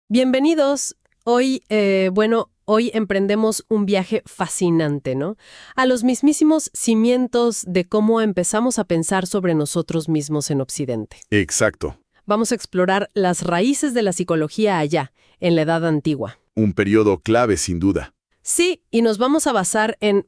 Bienvenidos. Hoy emprendemos un viaje fascinante, ¿no? A los mismísimos cimientos de cómo empezamos a pensar sobre nosotros mismos en Occidente. Exacto. Vamos a explorar las raíces de la psicología allá, en la Edad Antigua. Un periodo clave, sin duda. Sí, y nos vamos a basar en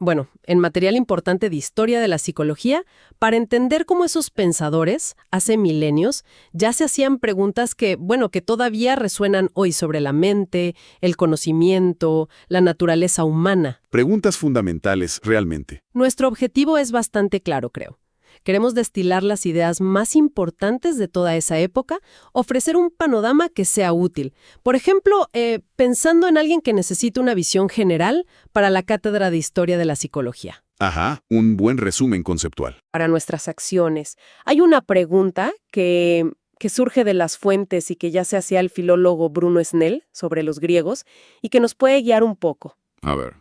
material importante de historia de la psicología para entender cómo esos pensadores, hace milenios, ya se hacían preguntas que todavía resuenan hoy sobre la mente, el conocimiento, la naturaleza humana. Preguntas fundamentales, realmente. Nuestro objetivo es bastante claro, creo. Queremos destilar las ideas más importantes de toda esa época, ofrecer un panorama que sea útil. Por ejemplo, pensando en alguien que necesita una visión general para la cátedra de Historia de la Psicología. Ajá, un buen resumen conceptual. Para nuestras acciones, hay una pregunta que surge de las fuentes y que ya se hacía el filólogo Bruno Snell sobre los griegos y que nos puede guiar un poco. A ver.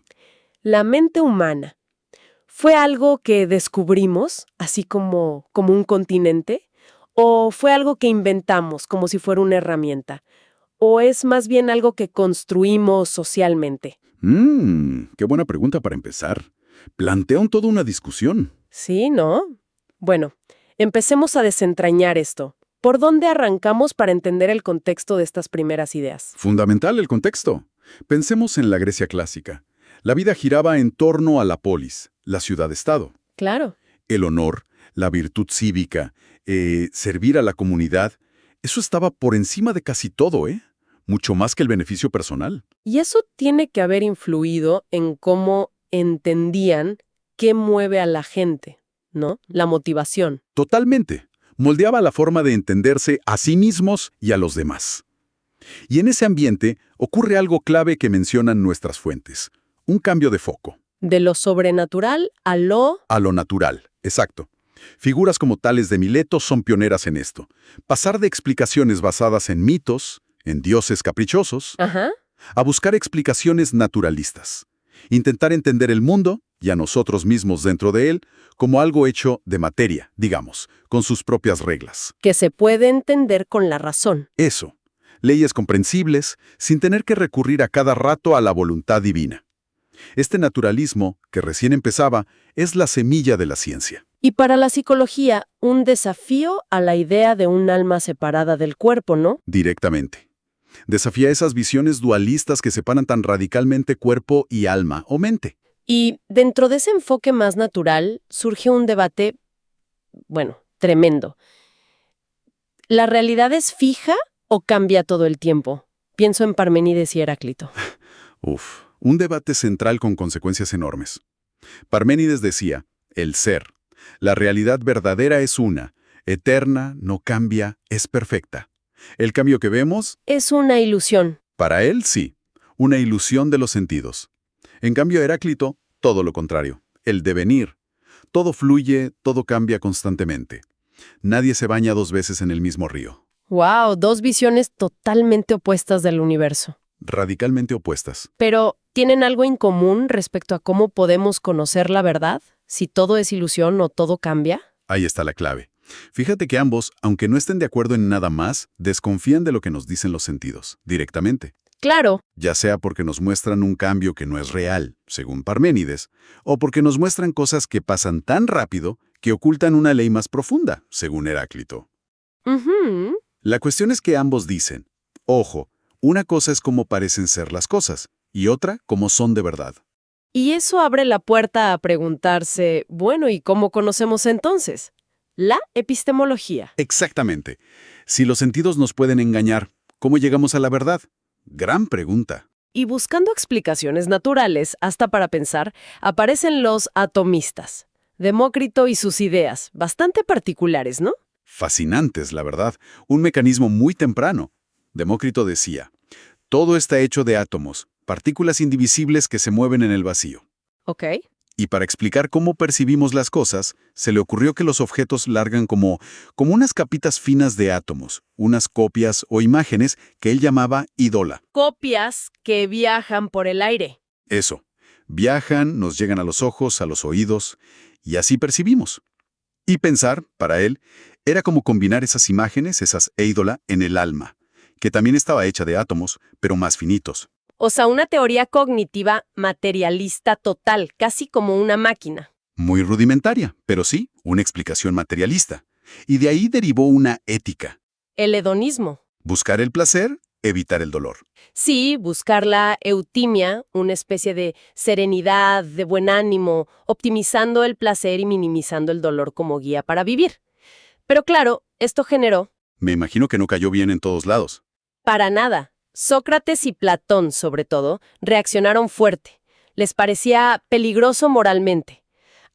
La mente humana. ¿Fue algo que descubrimos, así como un continente? ¿O fue algo que inventamos, como si fuera una herramienta? ¿O es más bien algo que construimos socialmente? Qué buena pregunta para empezar. Plantea toda una discusión. Sí, ¿no? Bueno, empecemos a desentrañar esto. ¿Por dónde arrancamos para entender el contexto de estas primeras ideas? Fundamental el contexto. Pensemos en la Grecia clásica. La vida giraba en torno a la polis, la ciudad-estado. Claro. El honor, la virtud cívica, servir a la comunidad, eso estaba por encima de casi todo, ¿eh? Mucho más que el beneficio personal. Y eso tiene que haber influido en cómo entendían qué mueve a la gente, ¿no? La motivación. Totalmente. Moldeaba la forma de entenderse a sí mismos y a los demás. Y en ese ambiente ocurre algo clave que mencionan nuestras fuentes. Un cambio de foco. De lo sobrenatural a lo... A lo natural, exacto. Figuras como Tales de Mileto son pioneras en esto. Pasar de explicaciones basadas en mitos, en dioses caprichosos, Ajá. a buscar explicaciones naturalistas. Intentar entender el mundo, y a nosotros mismos dentro de él, como algo hecho de materia, digamos, con sus propias reglas. Que se puede entender con la razón. Eso. Leyes comprensibles, sin tener que recurrir a cada rato a la voluntad divina. Este naturalismo, que recién empezaba, es la semilla de la ciencia. Y para la psicología, un desafío a la idea de un alma separada del cuerpo, ¿no? Directamente. Desafía esas visiones dualistas que separan tan radicalmente cuerpo y alma o mente. Y dentro de ese enfoque más natural surge un debate, tremendo. ¿La realidad es fija o cambia todo el tiempo? Pienso en Parménides y Heráclito. Un debate central con consecuencias enormes. Parménides decía, el ser, la realidad verdadera es una, eterna, no cambia, es perfecta. El cambio que vemos... Es una ilusión. Para él, sí, una ilusión de los sentidos. En cambio, Heráclito, todo lo contrario, el devenir. Todo fluye, todo cambia constantemente. Nadie se baña dos veces en el mismo río. ¡Wow! Dos visiones totalmente opuestas del universo. Radicalmente opuestas. Pero, ¿tienen algo en común respecto a cómo podemos conocer la verdad? Si todo es ilusión o todo cambia. Ahí está la clave. Fíjate que ambos, aunque no estén de acuerdo en nada más, desconfían de lo que nos dicen los sentidos, directamente. Claro. Ya sea porque nos muestran un cambio que no es real, según Parménides, o porque nos muestran cosas que pasan tan rápido que ocultan una ley más profunda, según Heráclito. Uh-huh. La cuestión es que ambos dicen, ojo, una cosa es cómo parecen ser las cosas, y otra cómo son de verdad. Y eso abre la puerta a preguntarse, ¿y cómo conocemos entonces? La epistemología. Exactamente. Si los sentidos nos pueden engañar, ¿cómo llegamos a la verdad? Gran pregunta. Y buscando explicaciones naturales, hasta para pensar, aparecen los atomistas. Demócrito y sus ideas, bastante particulares, ¿no? Fascinantes, la verdad. Un mecanismo muy temprano. Demócrito decía, todo está hecho de átomos, partículas indivisibles que se mueven en el vacío. Ok. Y para explicar cómo percibimos las cosas, se le ocurrió que los objetos largan como unas capitas finas de átomos, unas copias o imágenes que él llamaba ídola. Copias que viajan por el aire. Eso. Viajan, nos llegan a los ojos, a los oídos, y así percibimos. Y pensar, para él, era como combinar esas imágenes, esas ídola, en el alma. que también estaba hecha de átomos, pero más finitos. O sea, una teoría cognitiva materialista total, casi como una máquina. Muy rudimentaria, pero sí, una explicación materialista. Y de ahí derivó una ética. El hedonismo. Buscar el placer, evitar el dolor. Sí, buscar la eutimia, una especie de serenidad, de buen ánimo, optimizando el placer y minimizando el dolor como guía para vivir. Pero claro, esto generó, Me imagino que no cayó bien en todos lados. para nada. Sócrates y Platón, sobre todo, reaccionaron fuerte. Les parecía peligroso moralmente.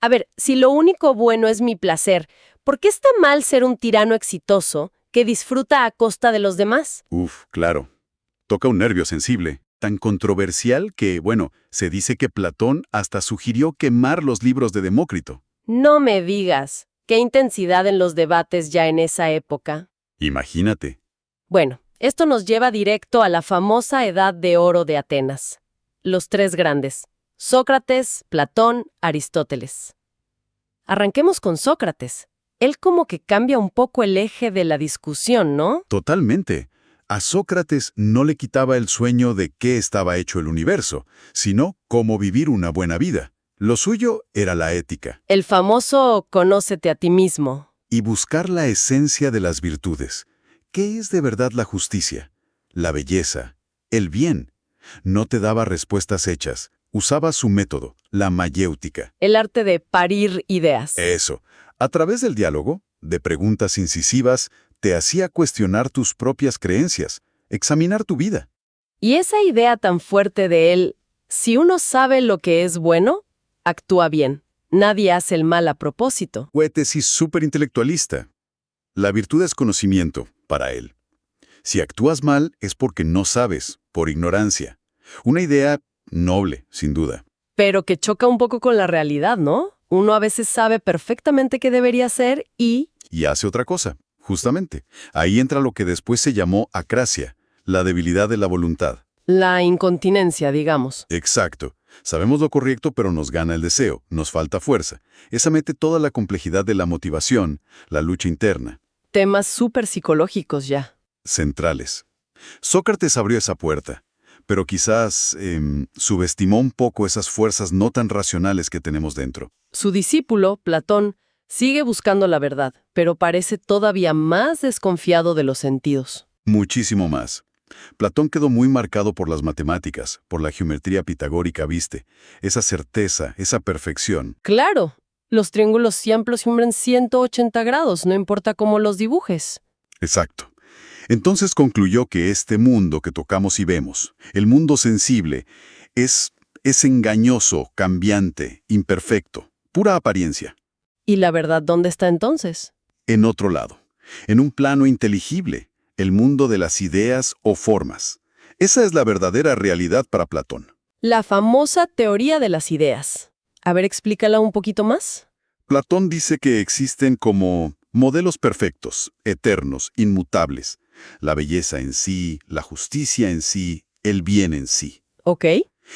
A ver, si lo único bueno es mi placer, ¿por qué está mal ser un tirano exitoso que disfruta a costa de los demás? Uf, claro. Toca un nervio sensible, tan controversial que, bueno, se dice que Platón hasta sugirió quemar los libros de Demócrito. No me digas. Qué intensidad en los debates ya en esa época. Imagínate. Bueno, esto nos lleva directo a la famosa Edad de Oro de Atenas. Los tres grandes: Sócrates, Platón, Aristóteles. Arranquemos con Sócrates. Él como que cambia un poco el eje de la discusión, ¿no? Totalmente. A Sócrates no le quitaba el sueño de qué estaba hecho el universo, sino cómo vivir una buena vida. Lo suyo era la ética. El famoso «conócete a ti mismo». Y buscar la esencia de las virtudes. ¿Qué es de verdad la justicia? La belleza, el bien. No te daba respuestas hechas. Usaba su método, la mayéutica. El arte de parir ideas. Eso. A través del diálogo, de preguntas incisivas, te hacía cuestionar tus propias creencias, examinar tu vida. Y esa idea tan fuerte de él, si uno sabe lo que es bueno, actúa bien. Nadie hace el mal a propósito. Tesis súper intelectualista. La virtud es conocimiento, para él. Si actúas mal es porque no sabes, por ignorancia. Una idea noble, sin duda. Pero que choca un poco con la realidad, ¿no? Uno a veces sabe perfectamente qué debería hacer y hace otra cosa, justamente. Ahí entra lo que después se llamó acrasia, la debilidad de la voluntad. la incontinencia, digamos. Exacto. Sabemos lo correcto, pero nos gana el deseo, nos falta fuerza. Esa mete toda la complejidad de la motivación, la lucha interna. Temas súper psicológicos ya. Centrales. Sócrates abrió esa puerta, pero quizás subestimó un poco esas fuerzas no tan racionales que tenemos dentro. Su discípulo, Platón, sigue buscando la verdad, pero parece todavía más desconfiado de los sentidos. Muchísimo más. Platón quedó muy marcado por las matemáticas, por la geometría pitagórica, ¿viste? Esa certeza, esa perfección. Claro, los triángulos siempre siembran 180 grados, no importa cómo los dibujes. Exacto. Entonces concluyó que este mundo que tocamos y vemos, el mundo sensible, es engañoso, cambiante, imperfecto, pura apariencia. ¿Y la verdad dónde está entonces? En otro lado, en un plano inteligible, el mundo de las ideas o formas. Esa es la verdadera realidad para Platón. La famosa teoría de las ideas. A ver, explícala un poquito más. Platón dice que existen como modelos perfectos, eternos, inmutables. La belleza en sí, la justicia en sí, el bien en sí. ¿Ok?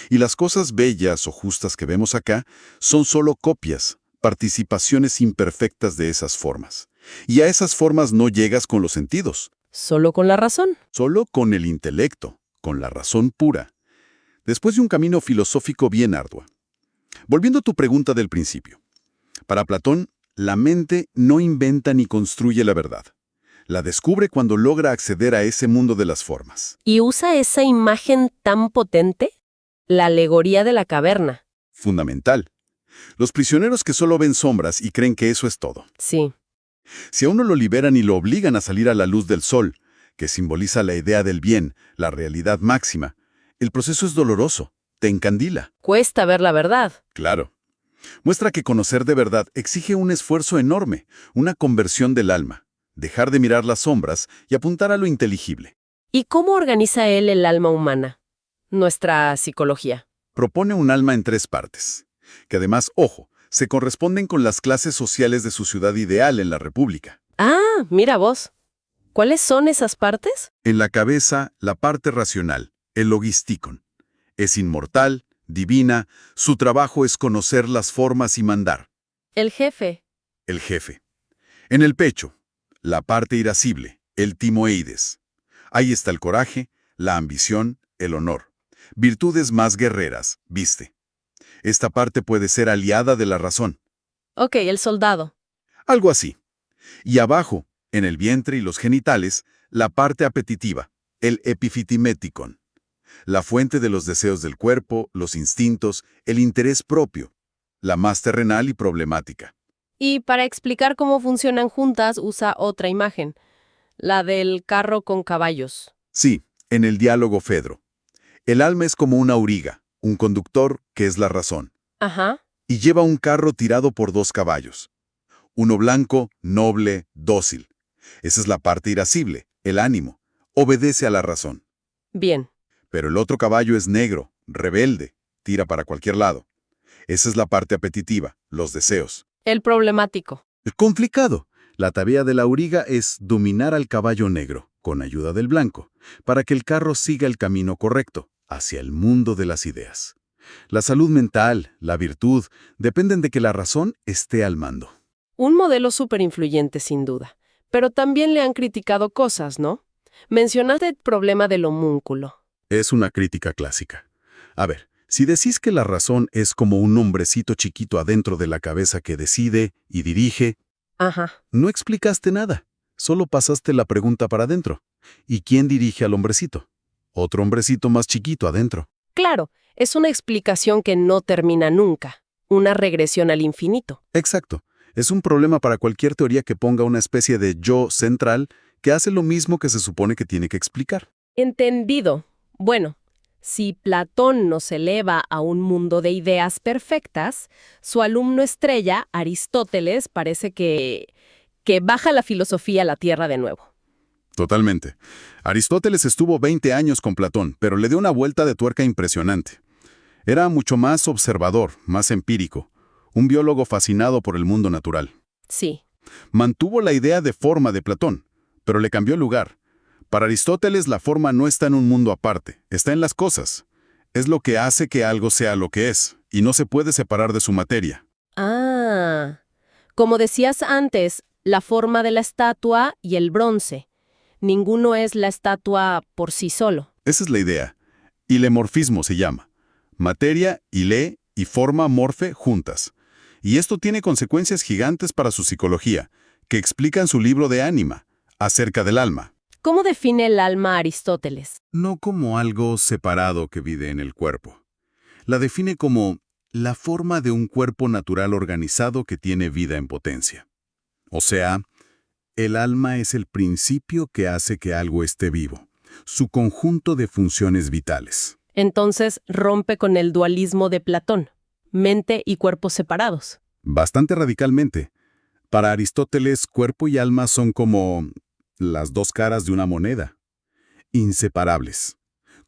Y las cosas bellas o justas que vemos acá son solo copias, participaciones imperfectas de esas formas. Y a esas formas no llegas con los sentidos. Solo con la razón. Solo con el intelecto, con la razón pura. Después de un camino filosófico bien arduo. Volviendo a tu pregunta del principio. Para Platón, la mente no inventa ni construye la verdad. La descubre cuando logra acceder a ese mundo de las formas. ¿Y usa esa imagen tan potente? La alegoría de la caverna. Fundamental. Los prisioneros que solo ven sombras y creen que eso es todo. Sí. Si a uno lo liberan y lo obligan a salir a la luz del sol, que simboliza la idea del bien, la realidad máxima, el proceso es doloroso, te encandila. Cuesta ver la verdad. Claro. Muestra que conocer de verdad exige un esfuerzo enorme, una conversión del alma, dejar de mirar las sombras y apuntar a lo inteligible. ¿Y cómo organiza él el alma humana? Nuestra psicología. Propone un alma en 3 partes, que además, ojo, se corresponden con las clases sociales de su ciudad ideal en la República. Ah, mira vos. ¿Cuáles son esas partes? En la cabeza, la parte racional, el logisticon. Es inmortal, divina, su trabajo es conocer las formas y mandar. El jefe. El jefe. En el pecho, la parte irascible, el timoeides. Ahí está el coraje, la ambición, el honor. Virtudes más guerreras, ¿viste? Esta parte puede ser aliada de la razón. Ok, el soldado. Algo así. Y abajo, en el vientre y los genitales, la parte apetitiva, el epifitiméticon. La fuente de los deseos del cuerpo, los instintos, el interés propio. La más terrenal y problemática. Y para explicar cómo funcionan juntas, usa otra imagen, la del carro con caballos. Sí, en el diálogo Fedro. El alma es como una auriga, un conductor que es la razón. Ajá. Y lleva un carro tirado por 2 caballos. Uno blanco, noble, dócil. Esa es la parte irascible, el ánimo. Obedece a la razón. Bien. Pero el otro caballo es negro, rebelde, tira para cualquier lado. Esa es la parte apetitiva, los deseos. El problemático. Complicado. La tarea de la auriga es dominar al caballo negro, con ayuda del blanco, para que el carro siga el camino correcto, hacia el mundo de las ideas. La salud mental, la virtud, dependen de que la razón esté al mando. Un modelo súper influyente, sin duda. Pero también le han criticado cosas, ¿no? Mencionaste el problema del homúnculo. Es una crítica clásica. A ver, si decís que la razón es como un hombrecito chiquito adentro de la cabeza que decide y dirige, Ajá. no explicaste nada. Solo pasaste la pregunta para adentro. ¿Y quién dirige al hombrecito? Otro hombrecito más chiquito adentro. Claro, es una explicación que no termina nunca. Una regresión al infinito. Exacto. Es un problema para cualquier teoría que ponga una especie de yo central que hace lo mismo que se supone que tiene que explicar. Entendido. Bueno, si Platón nos eleva a un mundo de ideas perfectas, su alumno estrella, Aristóteles, parece que baja la filosofía a la tierra de nuevo. Totalmente. Aristóteles estuvo 20 años con Platón, pero le dio una vuelta de tuerca impresionante. Era mucho más observador, más empírico, un biólogo fascinado por el mundo natural. Sí. Mantuvo la idea de forma de Platón, pero le cambió el lugar. Para Aristóteles la forma no está en un mundo aparte, está en las cosas. Es lo que hace que algo sea lo que es, y no se puede separar de su materia. Ah. Como decías antes, la forma de la estatua y el bronce. Ninguno es la estatua por sí solo. Esa es la idea. Ilemorfismo se llama. Materia, ile y forma morfe juntas. Y esto tiene consecuencias gigantes para su psicología, que explica en su libro de Ánima, acerca del alma. ¿Cómo define el alma Aristóteles? No como algo separado que vive en el cuerpo. La define como la forma de un cuerpo natural organizado que tiene vida en potencia. O sea, el alma es el principio que hace que algo esté vivo, su conjunto de funciones vitales. Entonces rompe con el dualismo de Platón, mente y cuerpo separados. Bastante radicalmente. Para Aristóteles, cuerpo y alma son como las 2 caras de una moneda, inseparables,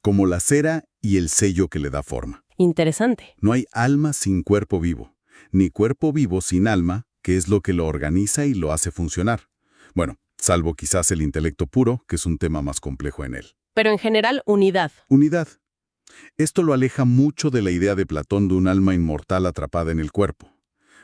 como la cera y el sello que le da forma. Interesante. No hay alma sin cuerpo vivo, ni cuerpo vivo sin alma, que es lo que lo organiza y lo hace funcionar. Bueno, salvo quizás el intelecto puro, que es un tema más complejo en él. Pero en general, unidad. Unidad. Esto lo aleja mucho de la idea de Platón de un alma inmortal atrapada en el cuerpo.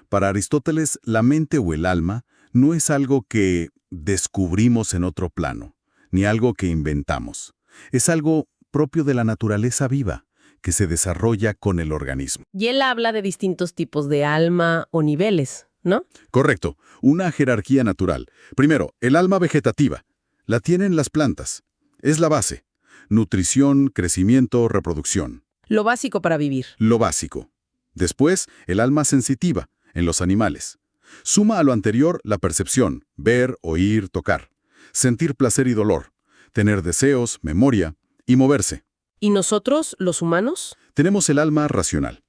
Para Aristóteles, la mente o el alma no es algo que descubrimos en otro plano, ni algo que inventamos. Es algo propio de la naturaleza viva, que se desarrolla con el organismo. Y él habla de distintos tipos de alma o niveles, ¿no? Correcto, una jerarquía natural. Primero, el alma vegetativa. La tienen las plantas. Es la base. Nutrición, crecimiento, reproducción. Lo básico para vivir. Lo básico. Después, el alma sensitiva, en los animales. Suma a lo anterior la percepción, ver, oír, tocar. Sentir placer y dolor. Tener deseos, memoria y moverse. ¿Y nosotros, los humanos? Tenemos el alma racional.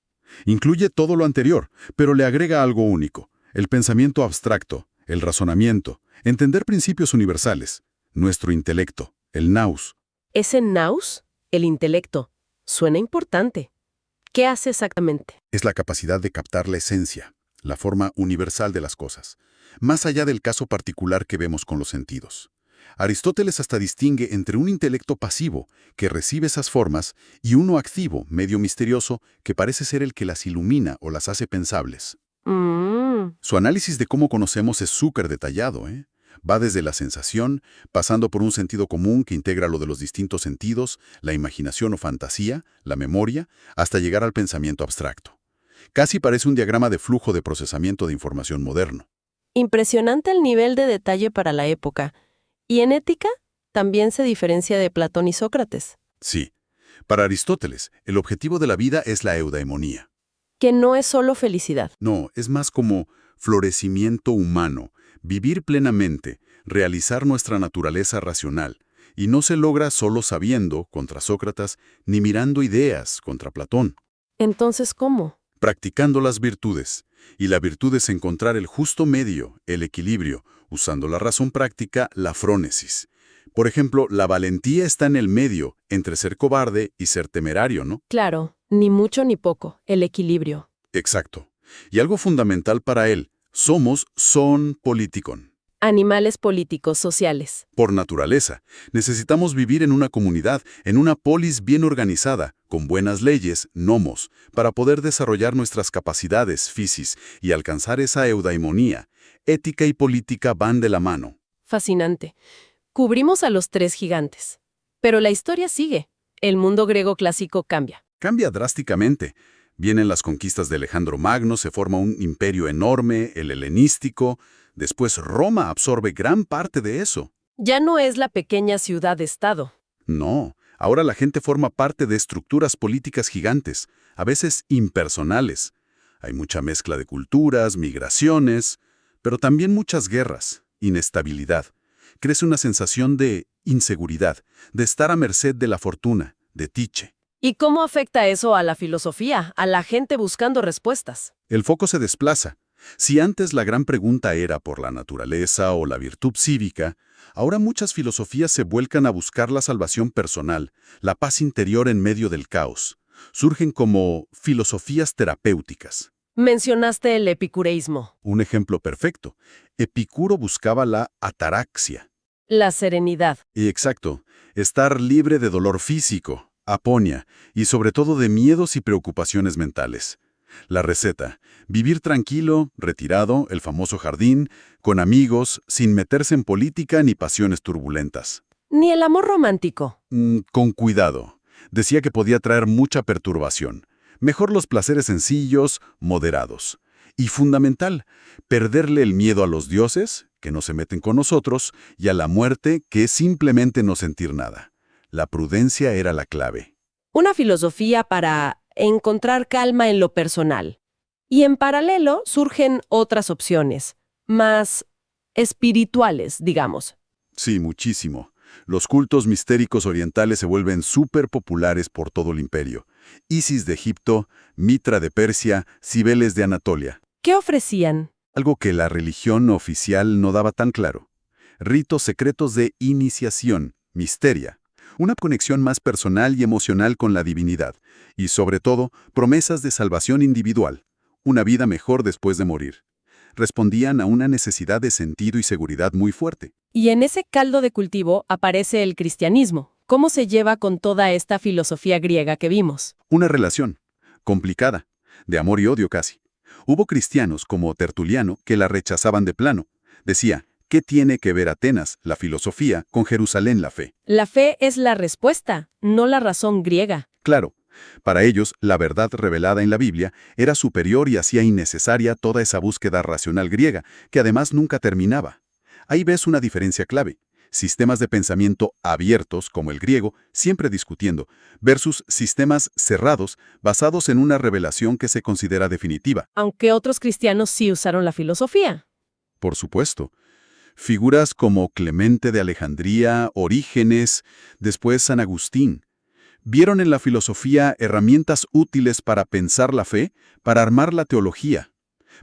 Incluye todo lo anterior, pero le agrega algo único. El pensamiento abstracto, el razonamiento, entender principios universales. Nuestro intelecto, el nous. Ese nous, el intelecto, suena importante. ¿Qué hace exactamente? Es la capacidad de captar la esencia, la forma universal de las cosas, más allá del caso particular que vemos con los sentidos. Aristóteles hasta distingue entre un intelecto pasivo, que recibe esas formas, y uno activo, medio misterioso, que parece ser el que las ilumina o las hace pensables. Su análisis de cómo conocemos es súper detallado, ¿eh? Va desde la sensación, pasando por un sentido común que integra lo de los distintos sentidos, la imaginación o fantasía, la memoria, hasta llegar al pensamiento abstracto. Casi parece un diagrama de flujo de procesamiento de información moderno. Impresionante el nivel de detalle para la época. ¿Y en ética? También se diferencia de Platón y Sócrates. Sí. Para Aristóteles, el objetivo de la vida es la eudaimonía. Que no es solo felicidad. No, es más como florecimiento humano, vivir plenamente, realizar nuestra naturaleza racional. Y no se logra solo sabiendo, contra Sócrates, ni mirando ideas, contra Platón. Entonces, ¿cómo? Practicando las virtudes. Y la virtud es encontrar el justo medio, el equilibrio, usando la razón práctica, la frónesis. Por ejemplo, la valentía está en el medio, entre ser cobarde y ser temerario, ¿no? Claro, ni mucho ni poco, el equilibrio. Exacto. Y algo fundamental para él, son politikon. Animales políticos sociales. Por naturaleza, necesitamos vivir en una comunidad, en una polis bien organizada, con buenas leyes, nomos, para poder desarrollar nuestras capacidades fisis y alcanzar esa eudaimonía. Ética y política van de la mano. Fascinante. Cubrimos a los tres gigantes. Pero la historia sigue. El mundo griego clásico cambia. Cambia drásticamente. Vienen las conquistas de Alejandro Magno, se forma un imperio enorme, el helenístico. Después Roma absorbe gran parte de eso. Ya no es la pequeña ciudad-estado. No, ahora la gente forma parte de estructuras políticas gigantes, a veces impersonales. Hay mucha mezcla de culturas, migraciones, pero también muchas guerras, inestabilidad. Crece una sensación de inseguridad, de estar a merced de la fortuna, de tiche. ¿Y cómo afecta eso a la filosofía, a la gente buscando respuestas? El foco se desplaza. Si antes la gran pregunta era por la naturaleza o la virtud cívica, ahora muchas filosofías se vuelcan a buscar la salvación personal, la paz interior en medio del caos. Surgen como filosofías terapéuticas. Mencionaste el epicureísmo. Un ejemplo perfecto. Epicuro buscaba la ataraxia. La serenidad. Y exacto, estar libre de dolor físico, aponia, y sobre todo de miedos y preocupaciones mentales. La receta, vivir tranquilo, retirado, el famoso jardín, con amigos, sin meterse en política ni pasiones turbulentas. Ni el amor romántico. Con cuidado. Decía que podía traer mucha perturbación. Mejor los placeres sencillos, moderados. Y fundamental, perderle el miedo a los dioses, que no se meten con nosotros, y a la muerte, que es simplemente no sentir nada. La prudencia era la clave. Una filosofía para encontrar calma en lo personal. Y en paralelo surgen otras opciones, más espirituales, digamos. Sí, muchísimo. Los cultos mistéricos orientales se vuelven súper populares por todo el imperio. Isis de Egipto, Mitra de Persia, Cibeles de Anatolia. ¿Qué ofrecían? Algo que la religión oficial no daba tan claro. Ritos secretos de iniciación, misteria. Una conexión más personal y emocional con la divinidad. Y sobre todo, promesas de salvación individual. Una vida mejor después de morir. Respondían a una necesidad de sentido y seguridad muy fuerte. Y en ese caldo de cultivo aparece el cristianismo. ¿Cómo se lleva con toda esta filosofía griega que vimos? Una relación, complicada, de amor y odio casi. Hubo cristianos como Tertuliano que la rechazaban de plano. Decía, ¿qué tiene que ver Atenas, la filosofía, con Jerusalén, la fe? La fe es la respuesta, no la razón griega. Claro, para ellos la verdad revelada en la Biblia era superior y hacía innecesaria toda esa búsqueda racional griega, que además nunca terminaba. Ahí ves una diferencia clave. Sistemas de pensamiento abiertos, como el griego, siempre discutiendo, versus sistemas cerrados, basados en una revelación que se considera definitiva. Aunque otros cristianos sí usaron la filosofía. Por supuesto. Figuras como Clemente de Alejandría, Orígenes, después San Agustín, vieron en la filosofía herramientas útiles para pensar la fe, para armar la teología.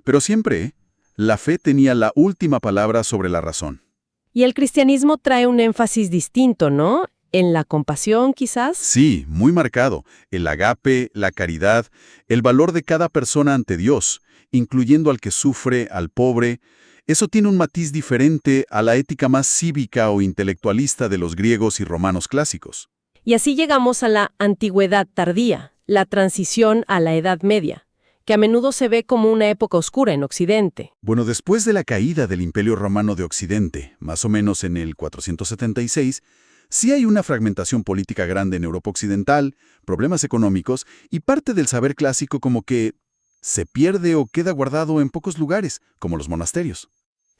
Pero siempre, la fe tenía la última palabra sobre la razón. Y el cristianismo trae un énfasis distinto, ¿no? En la compasión, quizás. Sí, muy marcado. El agape, la caridad, el valor de cada persona ante Dios, incluyendo al que sufre, al pobre. Eso tiene un matiz diferente a la ética más cívica o intelectualista de los griegos y romanos clásicos. Y así llegamos a la antigüedad tardía, la transición a la Edad Media, que a menudo se ve como una época oscura en Occidente. Bueno, después de la caída del Imperio Romano de Occidente, más o menos en el 476, sí hay una fragmentación política grande en Europa Occidental, problemas económicos y parte del saber clásico como que se pierde o queda guardado en pocos lugares, como los monasterios.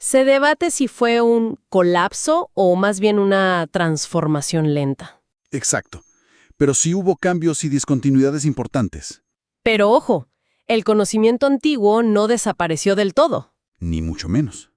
Se debate si fue un colapso o más bien una transformación lenta. Exacto. Pero sí hubo cambios y discontinuidades importantes. Pero ojo, el conocimiento antiguo no desapareció del todo. Ni mucho menos.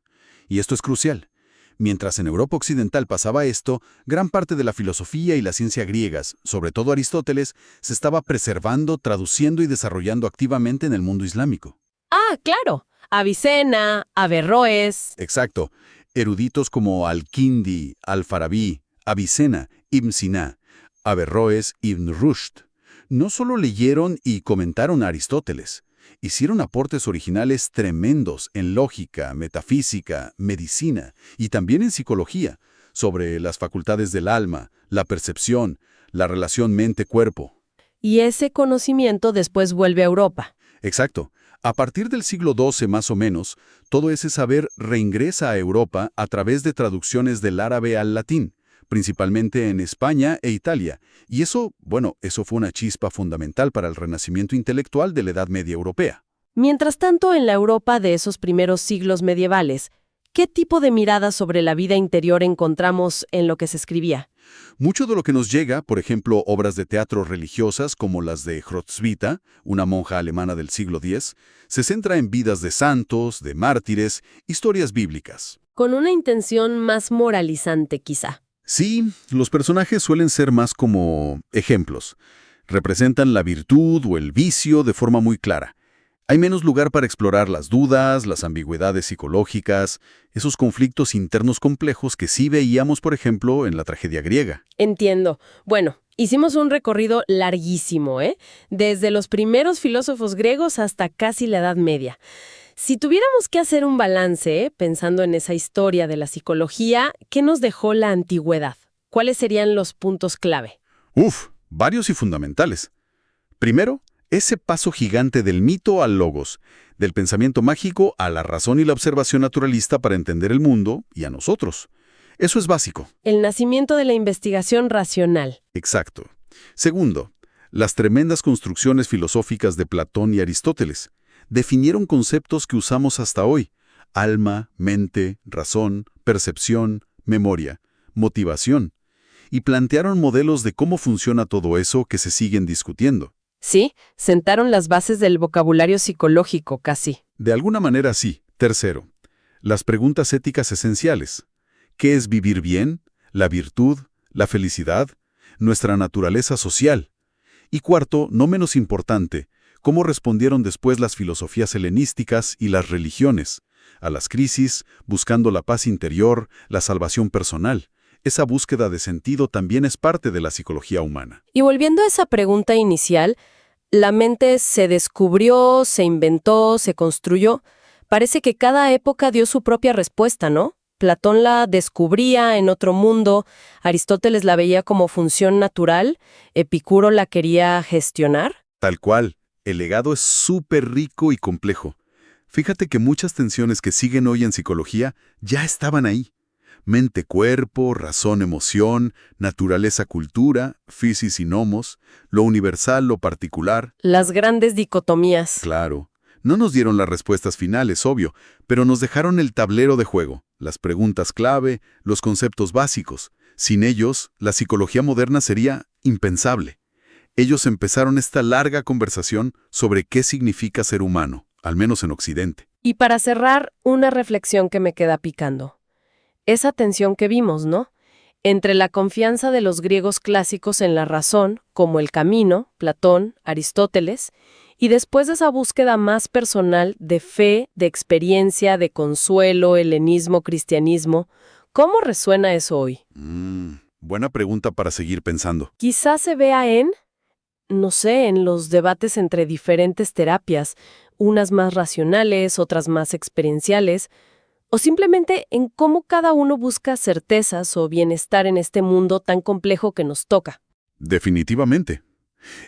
Y esto es crucial. Mientras en Europa Occidental pasaba esto, gran parte de la filosofía y la ciencia griegas, sobre todo Aristóteles, se estaba preservando, traduciendo y desarrollando activamente en el mundo islámico. Ah, claro. Avicena, Averroes. Exacto. Eruditos como Al-Kindi, Al-Farabi, Avicena, Ibn Sina, Averroes, Ibn Rushd, no solo leyeron y comentaron a Aristóteles, hicieron aportes originales tremendos en lógica, metafísica, medicina y también en psicología, sobre las facultades del alma, la percepción, la relación mente-cuerpo. Y ese conocimiento después vuelve a Europa. Exacto. A partir del siglo XII más o menos, todo ese saber reingresa a Europa a través de traducciones del árabe al latín, principalmente en España e Italia. Y eso fue una chispa fundamental para el renacimiento intelectual de la Edad Media europea. Mientras tanto, en la Europa de esos primeros siglos medievales, ¿qué tipo de mirada sobre la vida interior encontramos en lo que se escribía? Mucho de lo que nos llega, por ejemplo, obras de teatro religiosas como las de Hroswitha, una monja alemana del siglo X, se centra en vidas de santos, de mártires, historias bíblicas. Con una intención más moralizante, quizá. Sí, los personajes suelen ser más como ejemplos. Representan la virtud o el vicio de forma muy clara. Hay menos lugar para explorar las dudas, las ambigüedades psicológicas, esos conflictos internos complejos que sí veíamos, por ejemplo, en la tragedia griega. Entiendo. Bueno, hicimos un recorrido larguísimo, ¿eh? Desde los primeros filósofos griegos hasta casi la Edad Media. Si tuviéramos que hacer un balance, pensando en esa historia de la psicología, ¿qué nos dejó la antigüedad? ¿Cuáles serían los puntos clave? Varios y fundamentales. Primero, ese paso gigante del mito al logos, del pensamiento mágico a la razón y la observación naturalista para entender el mundo y a nosotros. Eso es básico. El nacimiento de la investigación racional. Exacto. Segundo, las tremendas construcciones filosóficas de Platón y Aristóteles definieron conceptos que usamos hasta hoy: alma, mente, razón, percepción, memoria, motivación, y plantearon modelos de cómo funciona todo eso que se siguen discutiendo. Sí, sentaron las bases del vocabulario psicológico casi. De alguna manera sí. Tercero, las preguntas éticas esenciales. ¿Qué es vivir bien? ¿La virtud? ¿La felicidad? ¿Nuestra naturaleza social? Y cuarto, no menos importante, cómo respondieron después las filosofías helenísticas y las religiones a las crisis, buscando la paz interior, la salvación personal. Esa búsqueda de sentido también es parte de la psicología humana. Y volviendo a esa pregunta inicial, ¿la mente se descubrió, se inventó, se construyó? Parece que cada época dio su propia respuesta, ¿no? Platón la descubría en otro mundo, Aristóteles la veía como función natural, Epicuro la quería gestionar. Tal cual, el legado es súper rico y complejo. Fíjate que muchas tensiones que siguen hoy en psicología ya estaban ahí. Mente-cuerpo, razón-emoción, naturaleza-cultura, physis y nomos, lo universal, lo particular. Las grandes dicotomías. Claro. No nos dieron las respuestas finales, obvio, pero nos dejaron el tablero de juego, las preguntas clave, los conceptos básicos. Sin ellos, la psicología moderna sería impensable. Ellos empezaron esta larga conversación sobre qué significa ser humano, al menos en Occidente. Y para cerrar, una reflexión que me queda picando. Esa tensión que vimos, ¿no? Entre la confianza de los griegos clásicos en la razón, como el camino, Platón, Aristóteles, y después de esa búsqueda más personal de fe, de experiencia, de consuelo, helenismo, cristianismo, ¿cómo resuena eso hoy? Buena pregunta para seguir pensando. Quizás se vea no sé, en los debates entre diferentes terapias, unas más racionales, otras más experienciales, o simplemente en cómo cada uno busca certezas o bienestar en este mundo tan complejo que nos toca. Definitivamente.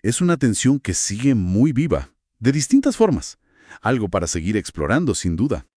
Es una tensión que sigue muy viva. de distintas formas. Algo para seguir explorando, sin duda.